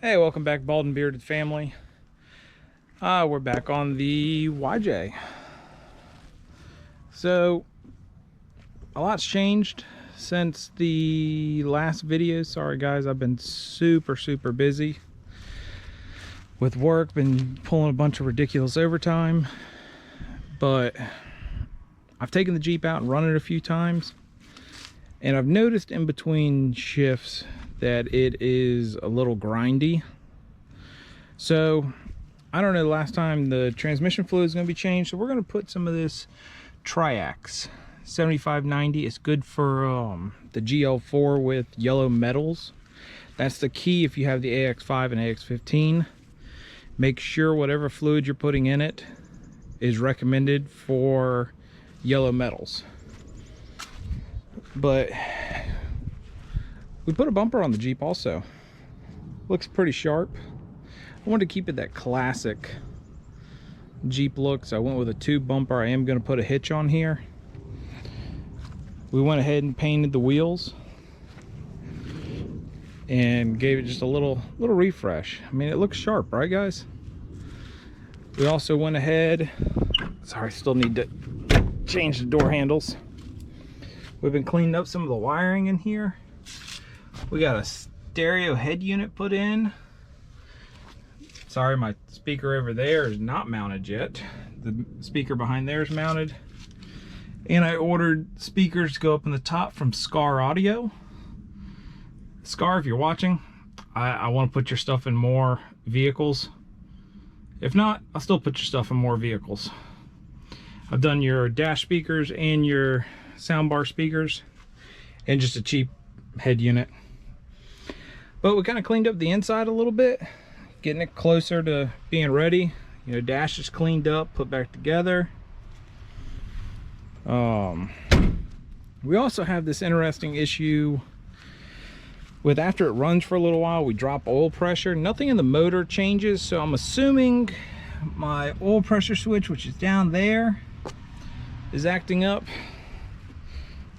Hey, welcome back, Bald and Bearded family. We're back on the YJ. So, a lot's changed since the last video. Sorry guys, I've been super busy with work, been pulling a bunch of ridiculous overtime, but I've taken the Jeep out and run it a few times, and I've noticed in between shifts that it is a little grindy. So I don't know the last time the transmission fluid is going to be changed, so we're going to put some of this Triax 7590. It's good for the GL4 with yellow metals. That's the key. If you have the AX-5 and AX-15, make sure whatever fluid you're putting in it is recommended for yellow metals. But we put a bumper on the Jeep also. Looks pretty sharp. I wanted to keep it that classic Jeep look, so I went with a tube bumper. I am going to put a hitch on here. We went ahead and painted the wheels and gave it just a little refresh. I mean, it looks sharp, right guys? We also went ahead, sorry, still need to change the door handles. We've been cleaning up some of the wiring in here. We got a stereo head unit put in. Sorry, my speaker over there is not mounted yet. The speaker behind there is mounted. And I ordered speakers to go up in the top from Scar Audio. Scar, if you're watching, I want to put your stuff in more vehicles. If not, I'll still put your stuff in more vehicles. I've done your dash speakers and your soundbar speakers and just a cheap head unit. But we kind of cleaned up the inside a little bit, getting it closer to being ready. You know, dash is cleaned up, put back together. We also have this interesting issue with, after it runs for a little while, we drop oil pressure. Nothing in the motor changes, so I'm assuming my oil pressure switch, which is down there, is acting up.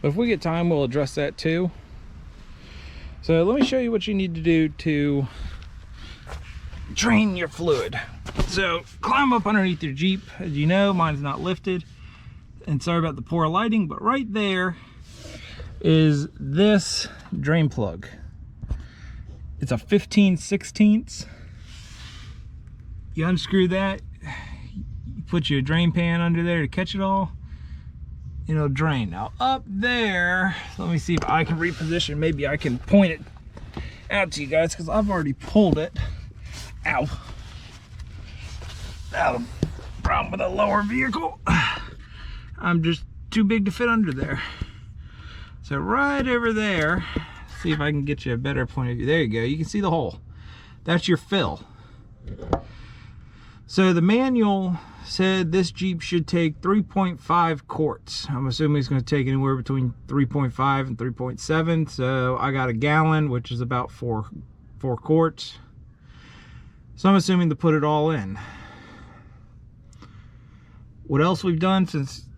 But if we get time, we'll address that too. So let me show you what you need to do to drain your fluid. So climb up underneath your Jeep. As you know, mine's not lifted, and sorry about the poor lighting, but right there is this drain plug. It's a 15/16. You unscrew that, you put your drain pan under there to catch it all, and it'll drain. Now up there, let me see if I can reposition. Maybe I can point it out to you guys, because I've already pulled it. Ow. Now the problem with a lower vehicle, I'm just too big to fit under there. So right over there, see if I can get you a better point of view. There you go, you can see the hole. That's your fill. So the manual said this Jeep should take 3.5 quarts. I'm assuming it's going to take anywhere between 3.5 and 3.7. So I got a gallon, which is about four quarts. So I'm assuming to put it all in. What else we've done, since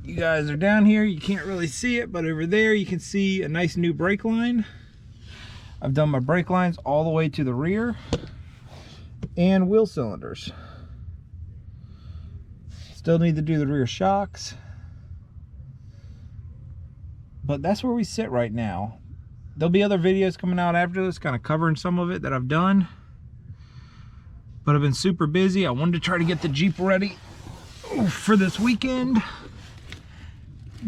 you guys are down here, you can't really see it, but over there you can see a nice new brake line. I've done my brake lines all the way to the rear and wheel cylinders. Still need to do the rear shocks, but that's where we sit right now. There'll be other videos coming out after this, kind of covering some of it that I've done, but I've been super busy. I wanted to try to get the Jeep ready for this weekend.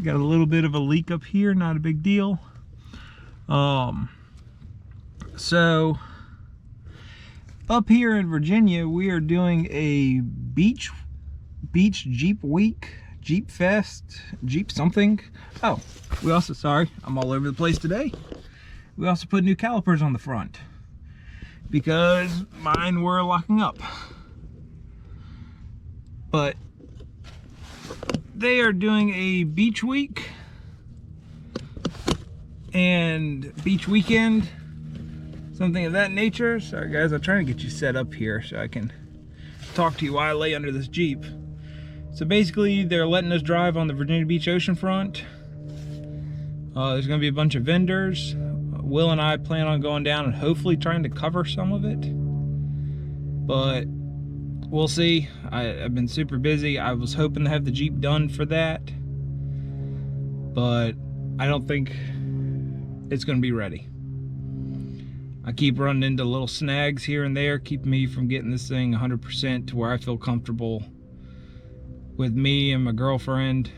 Got a little bit of a leak up here, not a big deal. So up here in Virginia, we are doing a beach Jeep week, Jeep Fest, Jeep something. Oh, we also, sorry, I'm all over the place today. We also put new calipers on the front because mine were locking up. But they are doing a beach week and beach weekend, something of that nature. Sorry guys, I'm trying to get you set up here so I can talk to you while I lay under this Jeep. So basically, they're letting us drive on the Virginia Beach oceanfront. There's going to be a bunch of vendors. Will and I plan on going down and hopefully trying to cover some of it. but we'll see. I've been super busy. I was hoping to have the Jeep done for that, but I don't think it's gonna be ready. I keep running into little snags here and there, keep me from getting this thing 100% to where I feel comfortable with me and my girlfriend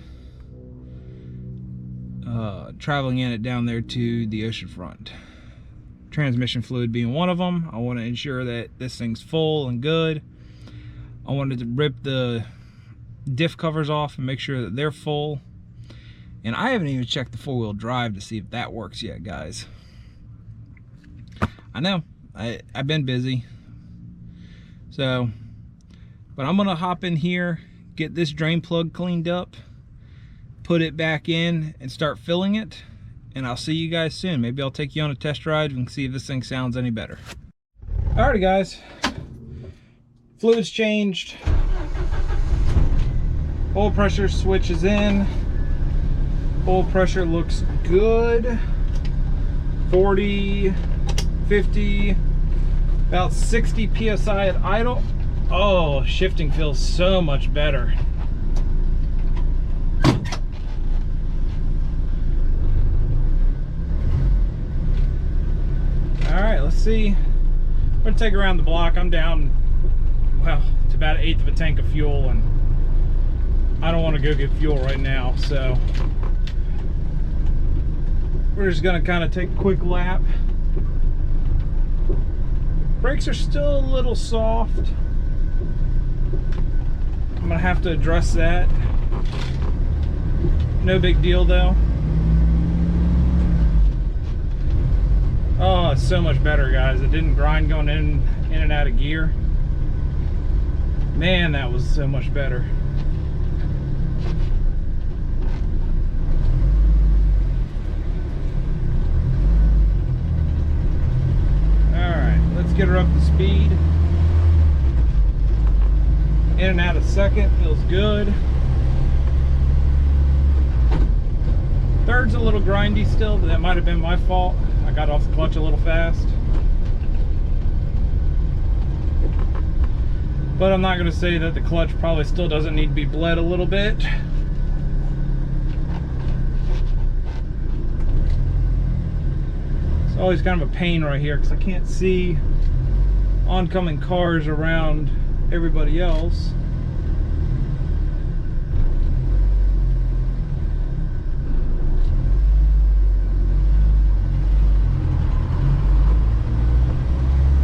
traveling in it down there to the ocean front. Transmission fluid being one of them. I want to ensure that this thing's full and good. I wanted to rip the diff covers off and make sure that they're full. And I haven't even checked the four-wheel drive to see if that works yet, guys. I know, I've been busy. So, but I'm gonna hop in here, get this drain plug cleaned up, put it back in, and start filling it. And I'll see you guys soon. Maybe I'll take you on a test drive and see if this thing sounds any better. Alrighty, guys. Fluid's changed. Oil pressure switch is in. Oil pressure looks good. 40, 50, about 60 psi at idle. Oh, shifting feels so much better. All right, let's see. I'm gonna take around the block. I'm down, well, to about 1/8 of a tank of fuel, and I don't want to go get fuel right now, so we're just gonna kind of take a quick lap. Brakes are still a little soft. I'm gonna have to address that. No big deal though. Oh, it's so much better, guys. It didn't grind going in and out of gear. Man, that was so much better. Let's get her up to speed. In and out of second, feels good. Third's a little grindy still, but that might have been my fault. I got off the clutch a little fast. But I'm not going to say that the clutch probably still doesn't need to be bled a little bit. It's always kind of a pain right here because I can't see oncoming cars around everybody else.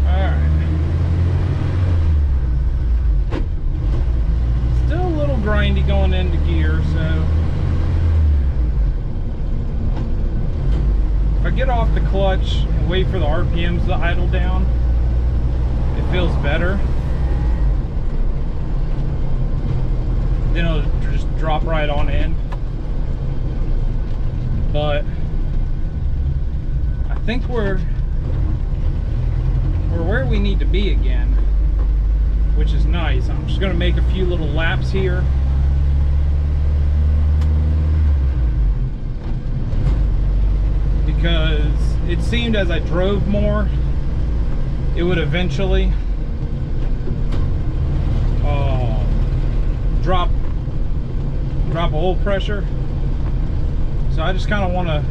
Alright. Still a little grindy going into gear, so if I get off the clutch and wait for the RPMs to idle down, it feels better. Then it'll just drop right on in. But I think we're where we need to be again, which is nice. I'm just gonna make a few little laps here. Because it seemed as I drove more, it would eventually drop oil pressure. So I just kind of want to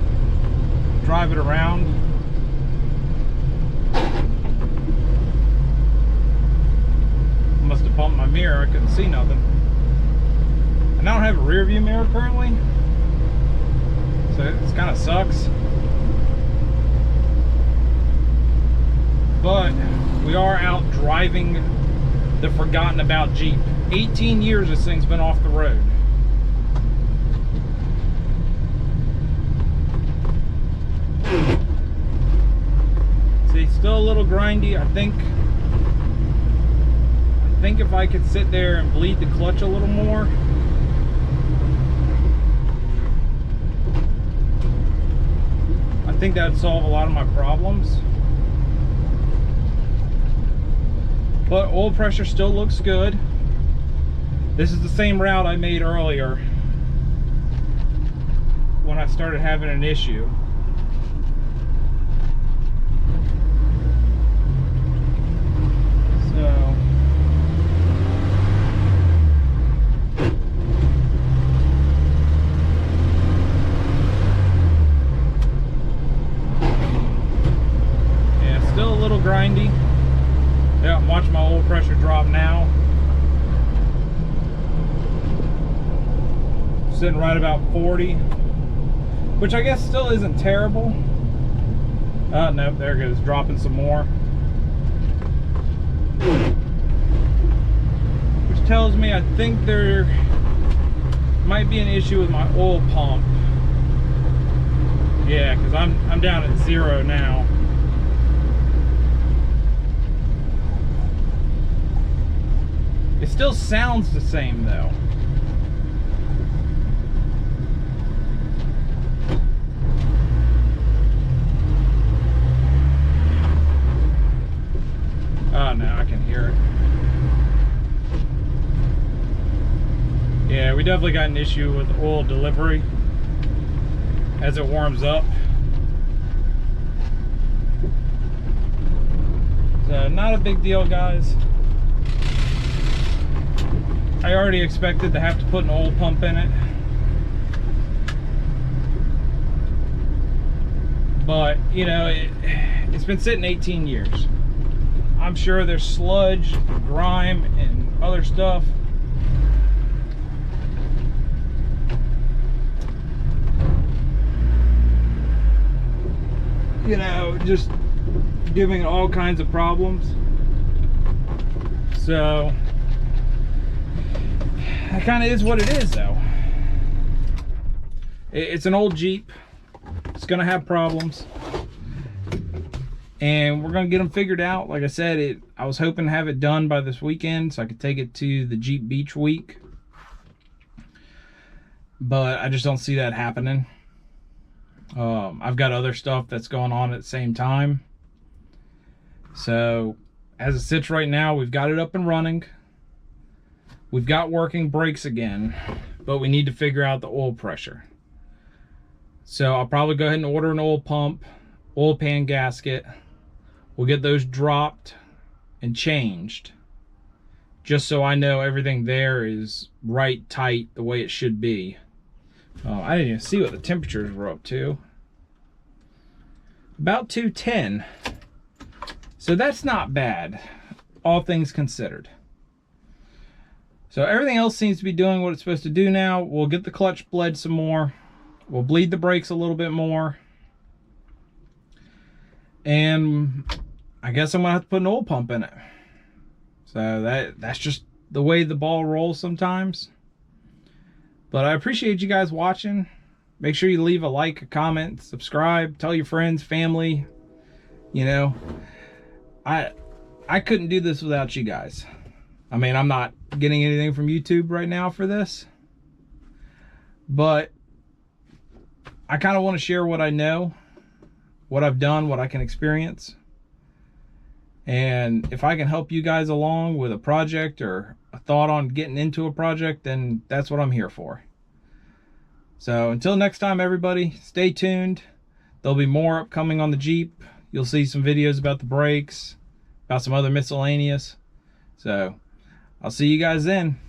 drive it around. Must have bumped my mirror, I couldn't see nothing. And I don't have a rear view mirror currently, so it kind of sucks. But we are out driving the forgotten about Jeep. 18 years this thing's been off the road. See, still a little grindy. I think if I could sit there and bleed the clutch a little more, I think that would solve a lot of my problems. But oil pressure still looks good. This is the same route I made earlier when I started having an issue. So still a little grindy. Yeah, I'm watching my oil pressure drop now. Sitting right about 40, which I guess still isn't terrible. Oh, no, there it goes, dropping some more. Which tells me I think there might be an issue with my oil pump. Yeah, because I'm down at 0 now. It still sounds the same though. Oh, now I can hear it. Yeah, we definitely got an issue with oil delivery as it warms up. So not a big deal, guys. I already expected to have to put an oil pump in it, but you know, it's been sitting 18 years. I'm sure there's sludge, grime, and other stuff. You know, just giving all kinds of problems. So that kind of is what it is, though. It's an old Jeep. It's gonna have problems, and we're gonna get them figured out. Like I said, I was hoping to have it done by this weekend so I could take it to the Jeep Beach Week, but I just don't see that happening. I've got other stuff that's going on at the same time. So as it sits right now, we've got it up and running. We've got working brakes again, but we need to figure out the oil pressure. So I'll probably go ahead and order an oil pump, oil pan gasket. We'll get those dropped and changed, just so I know everything there is right tight the way it should be. I didn't even see what the temperatures were up to. About 210. So that's not bad, all things considered. So everything else seems to be doing what it's supposed to do now. We'll get the clutch bled some more. We'll bleed the brakes a little bit more. And I guess I'm gonna have to put an oil pump in it. So that's just the way the ball rolls sometimes. But I appreciate you guys watching. Make sure you leave a like, a comment, subscribe, tell your friends, family. You know, I couldn't do this without you guys. I mean, I'm not getting anything from YouTube right now for this, but I kind of want to share what I know, what I've done, what I can experience. And if I can help you guys along with a project or a thought on getting into a project, then that's what I'm here for. So until next time, everybody, stay tuned. There'll be more upcoming on the Jeep. You'll see some videos about the brakes, about some other miscellaneous. So I'll see you guys then.